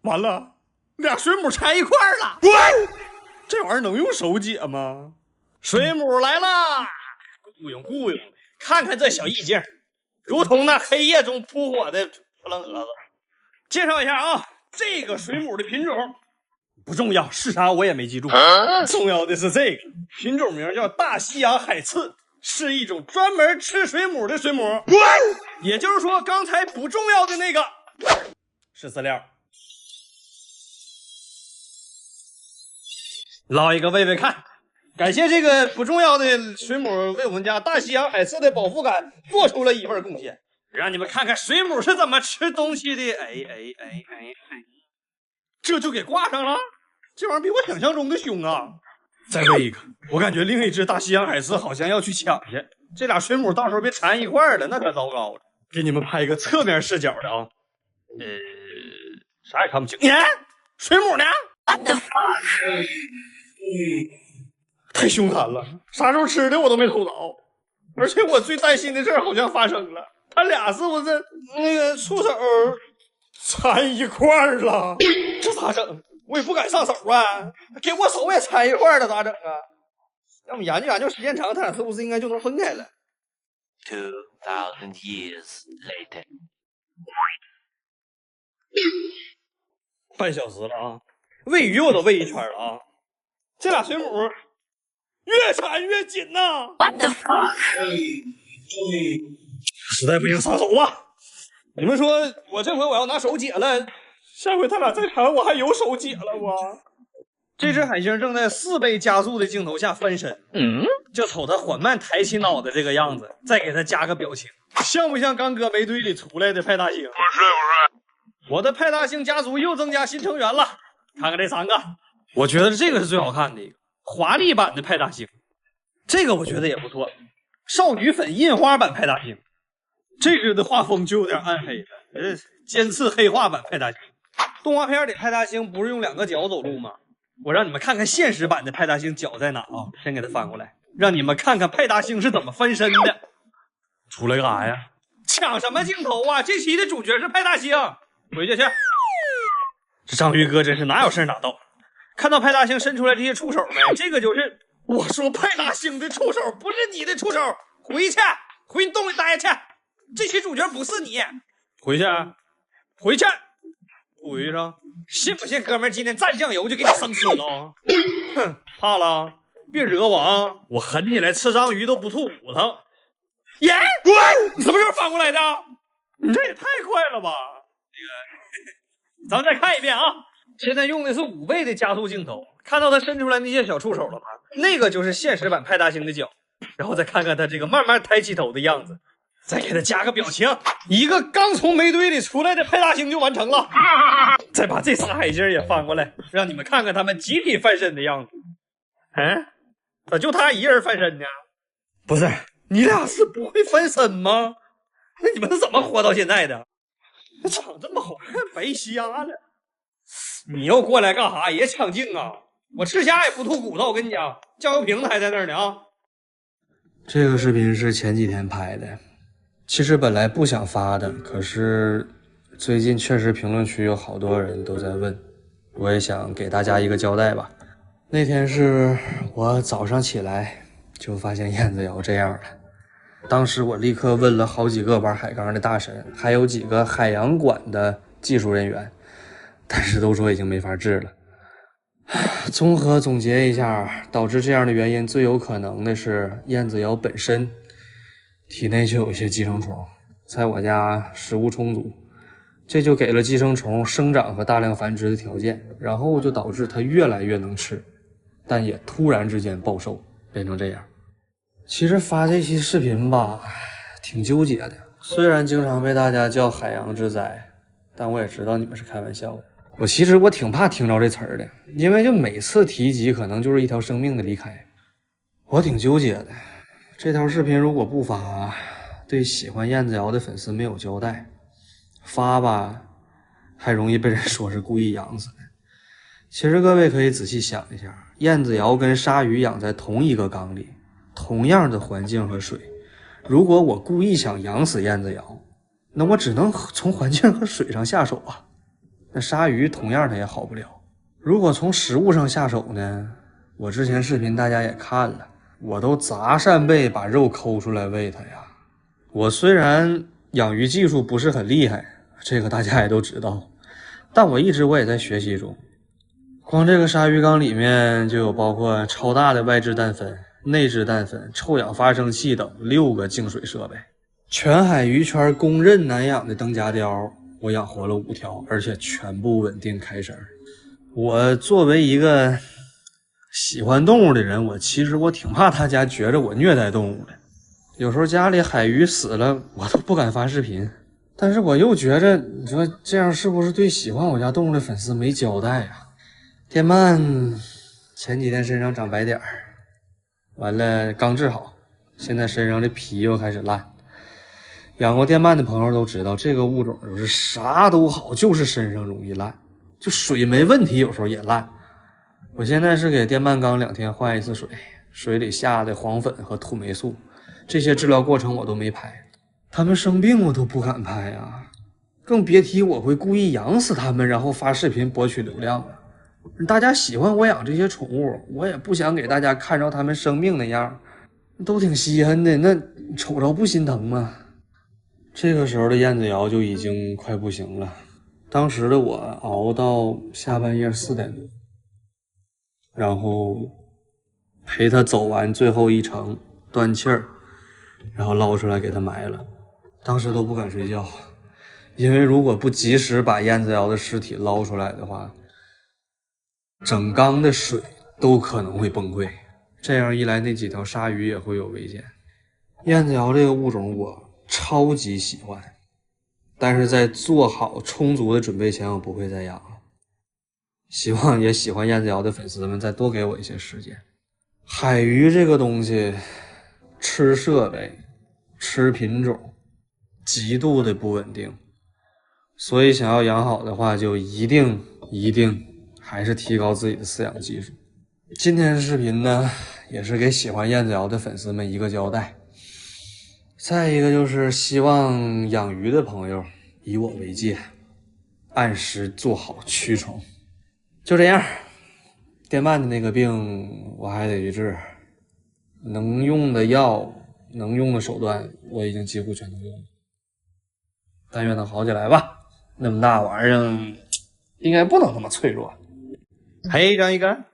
完了，俩水母缠一块儿了。这玩意儿能用手解吗？水母来啦，雇佣雇佣，看看这小意境，如同那黑夜中扑火的扑棱蛾子。介绍一下啊，这个水母的品种不重要，是啥我也没记住。重要的是这个品种名叫大西洋海刺，是一种专门吃水母的水母。也就是说，刚才不重要的那个是饲料。捞一个喂喂看。感谢这个不重要的水母为我们家大西洋海刺的饱腹感做出了一份贡献，让你们看看水母是怎么吃东西的。这就给挂上了，这玩意儿比我想象中的凶啊！再喂一个，我感觉另一只大西洋海刺好像要去抢去，这俩水母到时候别缠一块儿了，那可糟糕了。给你们拍一个侧面视角的啊，啥也看不清。水母呢？ What the fuck？ 太凶残了，啥时候吃的我都没偷着，而且我最担心的事儿好像发生了，他俩是不是那个触手缠一块儿了？这咋整？我也不敢上手啊，给我手也缠一块儿了，咋整啊？要么研究研究，时间长，他俩是不是应该就能分开了？2000 years later， 半小时了啊，喂鱼我都喂一圈了啊，这俩水母越缠越紧呐！What the fuck？ 实在不行上手吧。你们说我这回我要拿手解了，下回他俩再缠我还有手解了不？这只海星正在4倍加速的镜头下翻身，就瞅他缓慢抬起脑袋这个样子，再给他加个表情，像不像刚搁煤堆里出来的派大星？不是。我的派大星家族又增加新成员了，看看这3个，我觉得这个是最好看的一个。华丽版的派大星，这个我觉得也不错。少女粉印花版派大星，这个的画风就有点暗黑了。尖刺黑化版派大星，动画片里派大星不是用2个脚走路吗？我让你们看看现实版的派大星脚在哪啊？先给它翻过来，让你们看看派大星是怎么翻身的。出来干啥呀？抢什么镜头啊？这期的主角是派大星，回去去。这章鱼哥真是哪有事哪到。看到派大星伸出来这些触手没？这个就是我说派大星的触手，不是你的触手。回去，回你洞里待去。这期主角不是你，回去，回去，回上。信不信哥们儿今天蘸酱油就给你生吃了？哼，怕了？别惹我啊！我狠起来吃章鱼都不吐骨头。耶！你什么时候翻过来的？你这也太快了吧！咱们再看一遍啊。现在用的是5倍的加速镜头，看到他伸出来那些小触手了吗？那个就是现实版派大星的脚，然后再看看他这个慢慢抬起头的样子，再给他加个表情，一个刚从煤堆里出来的派大星就完成了。再把这仨海星也翻过来，让你们看看他们集体翻身的样子。咋就他一人翻身呢？不是，你俩是不会翻身吗？那你们是怎么活到现在的？长这么好看，白瞎了。你又过来干啥？也抢镜啊！我吃虾也不吐骨头，我跟你讲，酱油瓶子还在那儿呢啊！这个视频是前几天拍的，其实本来不想发的，可是最近确实评论区有好多人都在问，我也想给大家一个交代吧。那天是我早上起来就发现燕子瑶这样了，当时我立刻问了好几个玩海缸的大神，还有几个海洋馆的技术人员，但是都说已经没法治了。综合总结一下，导致这样的原因最有可能的是燕子瑶本身体内就有一些寄生虫，在我家食物充足，这就给了寄生虫生长和大量繁殖的条件，然后就导致它越来越能吃，但也突然之间暴瘦，变成这样。其实发这期视频吧，挺纠结的，虽然经常被大家叫海洋之灾，但我也知道你们是开玩笑的。其实我挺怕听着这词儿的，因为就每次提及可能就是一条生命的离开，我挺纠结的。这条视频如果不发，对喜欢燕子瑶的粉丝没有交代；发吧，还容易被人说是故意养死的。其实各位可以仔细想一下，燕子瑶跟鲨鱼养在同一个缸里，同样的环境和水，如果我故意想养死燕子瑶，那我只能从环境和水上下手啊。那鲨鱼同样它也好不了。如果从食物上下手呢，我之前视频大家也看了，我都砸扇贝把肉抠出来喂它呀。我虽然养鱼技术不是很厉害，这个大家也都知道，但我也在学习中。光这个鲨鱼缸里面就有包括超大的外置氮分、内置氮分、臭氧发生器等6个净水设备。全海鱼圈公认难养的灯夹鲷，我养活了5条，而且全部稳定开绳。我作为一个喜欢动物的人，其实我挺怕大家觉着我虐待动物的。有时候家里海鱼死了，我都不敢发视频。但是我又觉着，你说这样是不是对喜欢我家动物的粉丝没交代啊？电鳗前几天身上长白点儿，完了刚治好，现在身上的皮又开始烂。养过电鳗的朋友都知道，这个物种就是啥都好，就是身上容易烂，就水没问题，有时候也烂。我现在是给电鳗缸2天换一次水，水里下的黄粉和土霉素，这些治疗过程我都没拍。他们生病我都不敢拍啊，更别提我会故意养死他们，然后发视频博取流量了。大家喜欢我养这些宠物，我也不想给大家看着他们生病那样，都挺稀罕的，那瞅着不心疼吗？这个时候的燕子瑶就已经快不行了，当时的我熬到下半夜4点多，然后陪他走完最后一程断气儿，然后捞出来给他埋了。当时都不敢睡觉，因为如果不及时把燕子瑶的尸体捞出来的话，整缸的水都可能会崩溃。这样一来，那几条鲨鱼也会有危险。燕子瑶这个物种我超级喜欢，但是在做好充足的准备前，我不会再养了。希望也喜欢燕子瑶的粉丝们再多给我一些时间。海鱼这个东西，吃设备、吃品种，极度的不稳定，所以想要养好的话，就一定还是提高自己的饲养技术。今天的视频呢，也是给喜欢燕子瑶的粉丝们一个交代。再一个就是希望养鱼的朋友以我为戒，按时做好驱虫。就这样，电鳗的那个病我还得去治，能用的药、能用的手段我已经几乎全都用了。但愿能好起来吧，那么大玩意儿应该不能那么脆弱。嘿，张一干，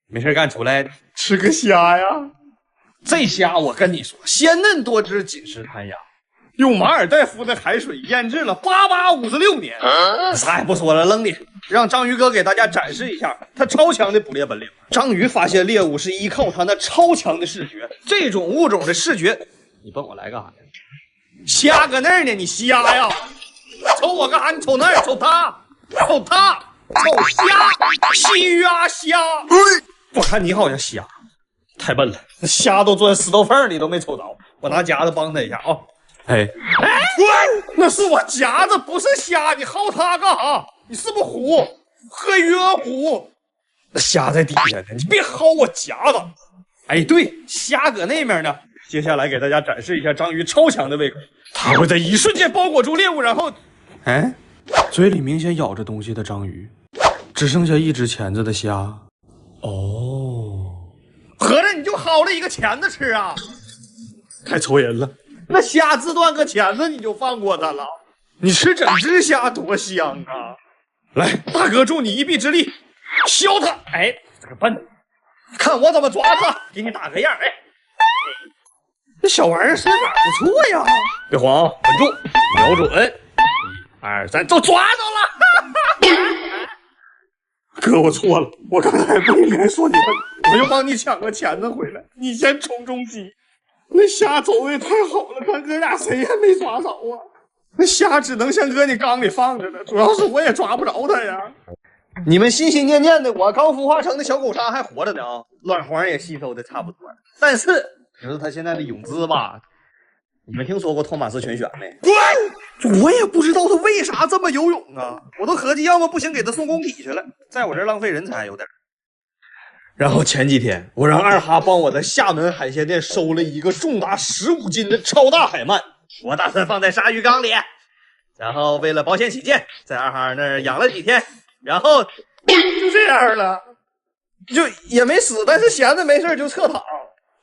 没事干出来吃个虾呀！这虾我跟你说，鲜嫩多汁，紧实弹牙，用马尔代夫的海水腌制了8856年。啥也不说了，扔里，让章鱼哥给大家展示一下他超强的捕猎本领。章鱼发现猎物是依靠他那超强的视觉，这种物种的视觉，你奔我来干啥呀？虾搁那儿呢，你瞎呀？瞅我干啥？你瞅那儿，瞅他，瞅他，瞅虾。我看你好像瞎，太笨了，那虾都钻石头缝里都没瞅着。我拿夹子帮他一下啊！哎，那是我夹子，不是虾，你薅它干啥？你是不是虎？喝约虎？那虾在底下呢，你别薅我夹子。哎，对，虾搁那面呢。接下来给大家展示一下章鱼超强的胃口，它会在一瞬间包裹住猎物，然后，哎，嘴里明显咬着东西的章鱼，只剩下一只钳子的虾。哦，合着你就薅了一个钳子吃啊？太愁人了。那虾自断个钳子你就放过它了？你吃整只虾多香啊！来，大哥助你一臂之力，削它！哎，这个笨，看我怎么抓它！给你打个样，哎。这小玩意儿身法不错呀！别慌，稳住，瞄准，1、2、3，都抓着了！哥，我错了，我刚才不应该说你笨，我又帮你抢个钳子回来，你先冲中击。那虾走的也太好了，咱哥俩谁也没抓着啊！那虾只能先搁你缸里放着呢，主要是我也抓不着它呀。你们心心念念的我刚孵化成的小狗鲨还活着呢啊，卵黄也吸收的差不多了，但是知道他现在的泳姿吧？你们听说过托马斯全旋没？滚！我也不知道他为啥这么游泳啊！我都合计要么不行给他送工体去了，在我这儿浪费人才有点。然后前几天我让二哈帮我在厦门海鲜店收了一个重达15斤的超大海鳗，我打算放在鲨鱼缸里。然后为了保险起见，在二哈那儿养了几天，然后就这样了，就也没死，但是闲着没事就侧躺。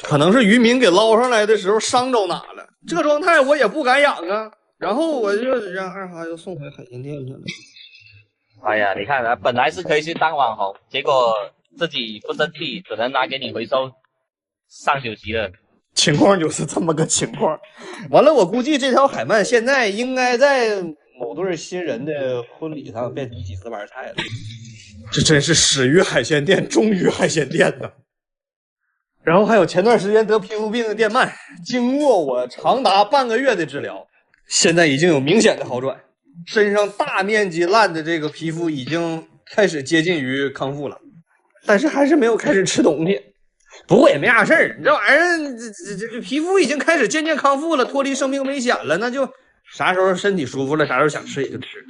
可能是渔民给捞上来的时候伤着哪了，这状态我也不敢养啊。然后我就让二哈又送回海鲜店去了。哎呀，你看啊，本来是可以去当网红，结果自己不争气，只能拿给你回收上酒席了。情况就是这么个情况。完了，我估计这条海鳗现在应该在某对新人的婚礼上变成几十盘菜了。这真是始于海鲜店，终于海鲜店呐。然后还有前段时间得皮肤病的电鳗，经过我长达半个月的治疗，现在已经有明显的好转，身上大面积烂的这个皮肤已经开始接近于康复了，但是还是没有开始吃东西。不过也没啥事儿，你这玩意儿，这皮肤已经开始渐渐康复了，脱离生命危险了，那就啥时候身体舒服了，啥时候想吃也就吃了。